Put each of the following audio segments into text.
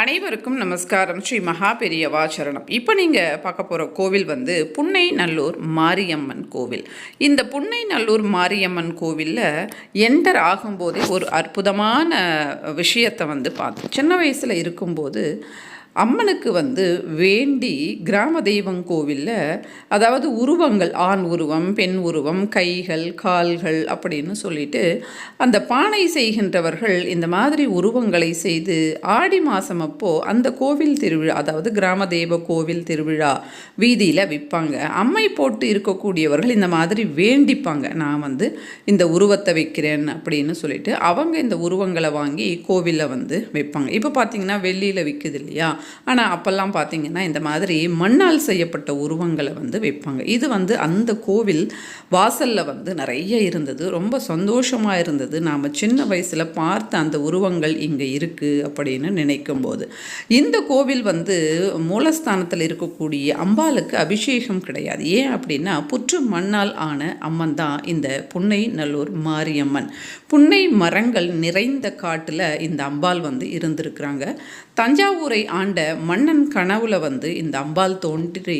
அனைவருக்கும் நமஸ்காரம். ஸ்ரீ மகா பெரியவா சரணம். இப்போ நீங்கள் பார்க்க போகிற கோவில் புன்னை நல்லூர் மாரியம்மன் கோவில். இந்த புன்னை நல்லூர் மாரியம்மன் கோவிலில் என்டர் ஆகும்போதே ஒரு அற்புதமான விஷயத்தை பார்த்தோம். சின்ன வயசில் இருக்கும்போது அம்மனுக்கு வேண்டி கிராம தெய்வம் கோவிலில், அதாவது உருவங்கள், ஆண் உருவம், பெண் உருவம், கைகள், கால்கள் அப்படின்னு சொல்லிட்டு அந்த பானை செய்கின்றவர்கள் இந்த மாதிரி உருவங்களை செய்து ஆடி மாதம் அப்போது அந்த கோவில் திருவிழா, அதாவது கிராம தெய்வ கோவில் திருவிழா வீதியில் விற்பாங்க. அம்மை போட்டு இருக்கக்கூடியவர்கள் இந்த மாதிரி வேண்டிப்பாங்க, நான் இந்த உருவத்தை வைக்கிறேன் அப்படின்னு சொல்லிட்டு அவங்க இந்த உருவங்களை வாங்கி கோவிலில் வைப்பாங்க. இப்போ பார்த்தீங்கன்னா வெள்ளியில் விற்குது இல்லையா, ஆனால் அப்போல்லாம் பார்த்திங்கன்னா இந்த மாதிரி மண்ணால் செய்யப்பட்ட உருவங்களை வைப்பாங்க. இது அந்த கோவில் வாசலில் நிறைய இருந்தது. ரொம்ப சந்தோஷமாக இருந்தது. நாம் சின்ன வயசில் பார்த்த அந்த உருவங்கள் இங்கே இருக்குது அப்படின்னு நினைக்கும் போது. இந்த கோவில் மூலஸ்தானத்தில் இருக்கக்கூடிய அம்பாளுக்கு அபிஷேகம் கிடையாது. ஏன் அப்படின்னா புற்று மண்ணால் ஆன அம்மன் தான் இந்த புன்னை நல்லூர் மாரியம்மன். புன்னை மரங்கள் நிறைந்த காட்டில் இந்த அம்பாள் இருந்திருக்கிறாங்க. தஞ்சாவூரை ஆண்ட மன்னன் கனவுல இந்த அம்பாள் தோன்றி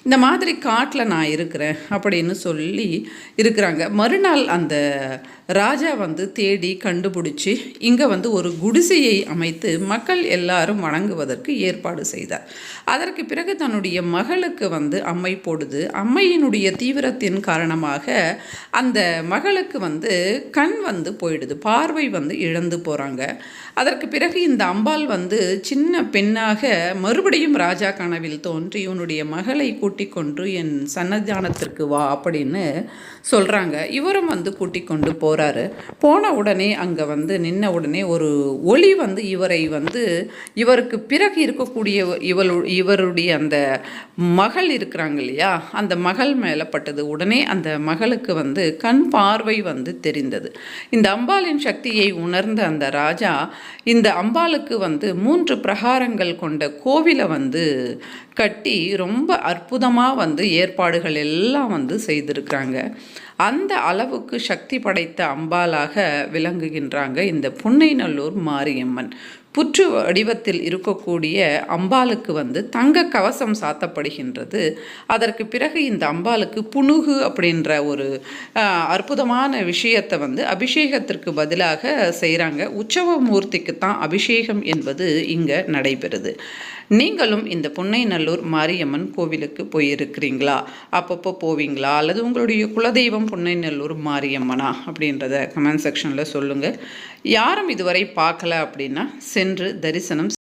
இந்த மாதிரி காட்டில் நான் இருக்கிறேன் அப்படின்னு சொல்லி இருக்கிறாங்க. மறுநாள் அந்த ராஜா தேடி கண்டுபிடிச்சி இங்கே ஒரு குடிசையை அமைத்து மக்கள் எல்லாரும் வணங்குவதற்கு ஏற்பாடு செய்தார். அதற்கு பிறகு தன்னுடைய மகளுக்கு அம்மை போடுது. அம்மையினுடைய தீவிரத்தின் காரணமாக அந்த மகளுக்கு கண் போயிடுது, பார்வை இழந்து போகிறாங்க. அதற்கு பிறகு இந்த அம்பாள் சின்ன பெண்ணாக மறுபடியும் ராஜா கனவில் தோன்றி உன்னுடைய மகளை கூட்டிக் கொண்டு என் சன்னதானத்திற்கு வா அப்படின்னு சொல்கிறாங்க. இவரும் கூட்டிக் கொண்டு போகிறாரு. போன உடனே அங்கே நின்ன உடனே ஒரு ஒளி இவரை இவருக்கு பிறகு இருக்கக்கூடிய இவருடைய அந்த மகள் இருக்கிறாங்க இல்லையா, அந்த மகள் மேலே பட்டது. உடனே அந்த மகளுக்கு கண் பார்வை தெரிந்தது. இந்த அம்பாளின் சக்தியை உணர்ந்த அந்த ராஜா இந்த அம்பாளுக்கு 3 பிரகாரங்கள் கொண்ட கோவிலை கட்டி ரொம்ப அற்புதமாக ஏற்பாடுகள் எல்லாம் செய்திருக்கிறாங்க. அந்த அளவுக்கு சக்தி படைத்த அம்பாளாக விளங்குகின்றாங்க இந்த புன்னை நல்லூர் மாரியம்மன். புற்று வடிவத்தில் இருக்கக்கூடிய அம்பாளுக்கு தங்க கவசம் சாத்தப்படுகின்றது. அதற்கு பிறகு இந்த அம்பாளுக்கு புனுகு அப்படின்ற ஒரு அற்புதமான விஷயத்தை அபிஷேகத்திற்கு பதிலாக செய்கிறாங்க. உற்சவ மூர்த்திக்கு தான் அபிஷேகம் என்பது இங்கே நடைபெறுது. நீங்களும் இந்த புன்னை நல்லூர் மாரியம்மன் கோவிலுக்கு போயிருக்கிறீங்களா? அப்பப்போ போவீங்களா? அல்லது உங்களுடைய குலதெய்வம் புன்னை நல்லூர் மாரியம்மனா அப்படின்றத கமெண்ட் செக்ஷனில் சொல்லுங்கள். யாரும் இதுவரை பார்க்கல அப்படின்னா சென்று தரிசனம்